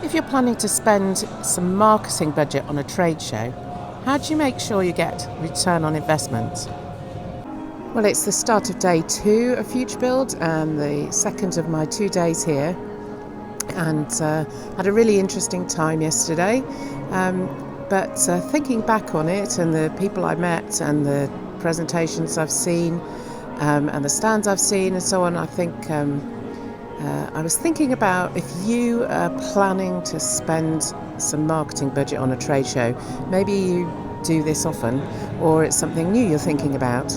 If you're planning to spend some marketing budget on a trade show, how do you make sure you get return on investment? Well, it's the start of day 2 of FutureBuild and the second of my 2 days here, and had a really interesting time yesterday. But thinking back on it and the people I met and the presentations I've seen and the stands I've seen and so on, I think I was thinking about if you are planning to spend some marketing budget on a trade show, maybe you do this often or it's something new you're thinking about.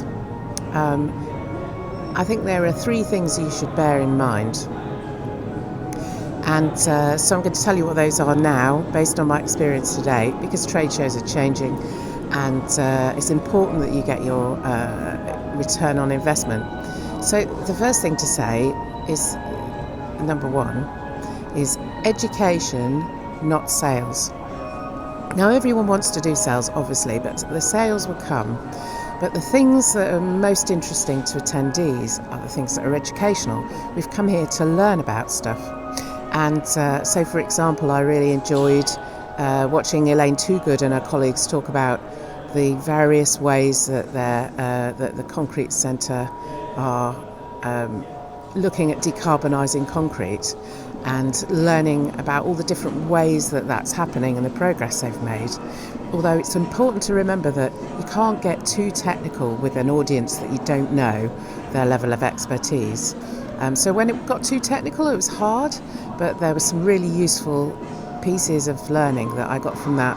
I think there are 3 things you should bear in mind. And so I'm going to tell you what those are now based on my experience today, because trade shows are changing and it's important that you get your return on investment. So the first thing to say is, number 1, is education, not sales. Now everyone wants to do sales, obviously, but the sales will come. But the things that are most interesting to attendees are the things that are educational. We've come here to learn about stuff. And so, for example, I really enjoyed watching Elaine Toogood and her colleagues talk about the various ways that that the Concrete Centre are looking at decarbonising concrete and learning about all the different ways that that's happening and the progress they've made. Although it's important to remember that you can't get too technical with an audience that you don't know their level of expertise. So when it got too technical, it was hard, but there were some really useful pieces of learning that I got from that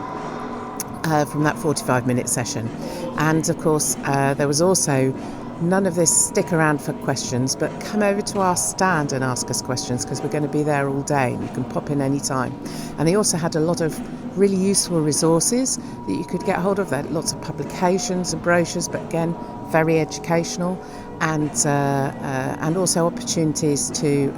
45-minute session. And of course, there was also none of this stick around for questions, but come over to our stand and ask us questions, because we're going to be there all day and you can pop in any time. And they also had a lot of really useful resources that you could get hold of. There lots of publications and brochures, but again, very educational, and also opportunities to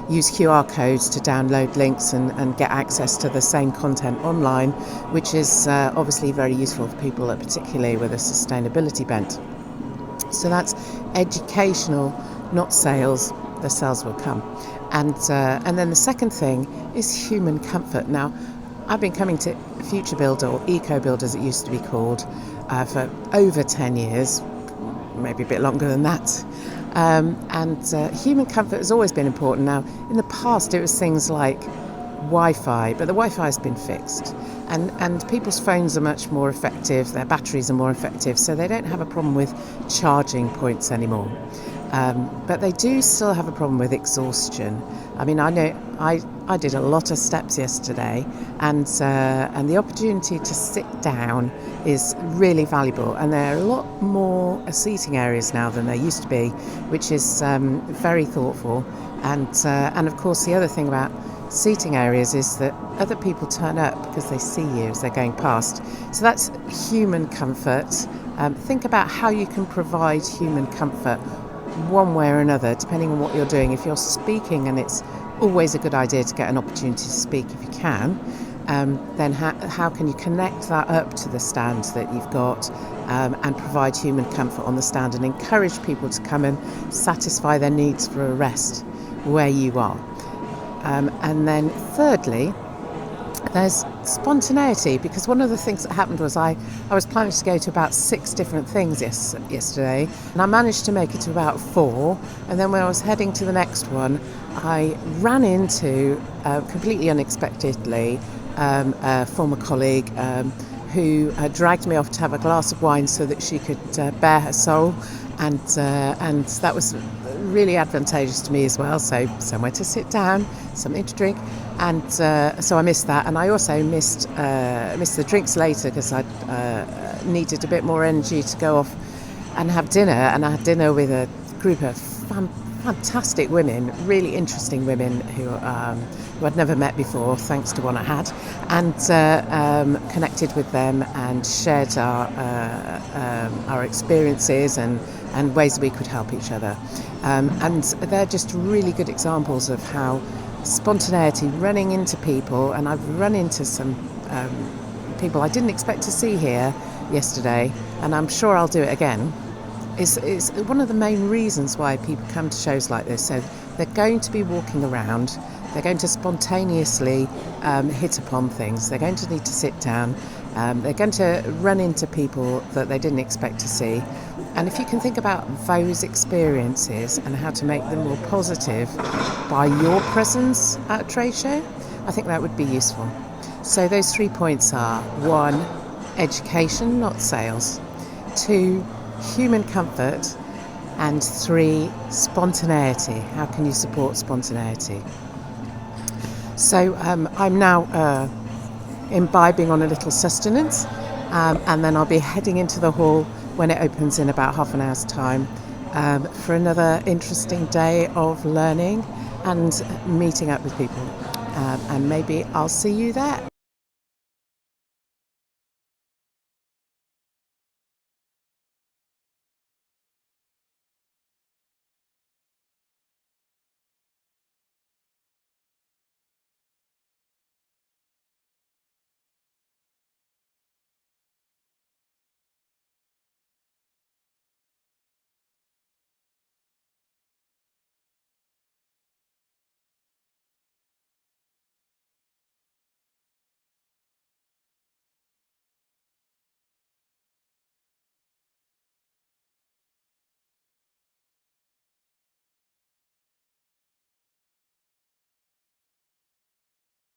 use QR codes to download links and get access to the same content online, which is obviously very useful for people, particularly with a sustainability bent. So that's educational, not sales. The sales will come. And then the second thing is human comfort. Now, I've been coming to FutureBuild, or EcoBuild as it used to be called, for over 10 years, maybe a bit longer than that. And human comfort has always been important. Now, in the past, it was things like Wi-Fi, but the Wi-Fi has been fixed. And people's phones are much more effective, their batteries are more effective, so they don't have a problem with charging points anymore. But they do still have a problem with exhaustion. I mean, I know I did a lot of steps yesterday, and the opportunity to sit down is really valuable. And there are a lot more seating areas now than there used to be, which is very thoughtful. And of course, the other thing about seating areas is that other people turn up because they see you as they're going past. So that's human comfort. Think about how you can provide human comfort one way or another, depending on what you're doing. If you're speaking, and it's always a good idea to get an opportunity to speak if you can, then how can you connect that up to the stand that you've got, and provide human comfort on the stand and encourage people to come and satisfy their needs for a rest where you are. And then thirdly, there's spontaneity, because one of the things that happened was I was planning to go to about 6 different things yesterday, and I managed to make it to about 4, and then when I was heading to the next one, I ran into, completely unexpectedly, a former colleague who dragged me off to have a glass of wine so that she could bare her soul, and that was really advantageous to me as well. So somewhere to sit down, something to drink, and so I missed that. And I also missed the drinks later, because I needed a bit more energy to go off and have dinner. And I had dinner with a group of fantastic women, really interesting women who I'd never met before, thanks to one I had, and connected with them and shared our experiences and ways we could help each other. And they're just really good examples of how spontaneity, running into people, and I've run into some people I didn't expect to see here yesterday, and I'm sure I'll do it again, is one of the main reasons why people come to shows like this. So they're going to be walking around, They're going to spontaneously hit upon things. They're going to need to sit down. They're going to run into people that they didn't expect to see. And if you can think about those experiences and how to make them more positive by your presence at a trade show, I think that would be useful. So those 3 points are: 1, education, not sales; 2, human comfort; and 3, spontaneity. How can you support spontaneity? So I'm now imbibing on a little sustenance, and then I'll be heading into the hall when it opens in about half an hour's time for another interesting day of learning and meeting up with people. And maybe I'll see you there.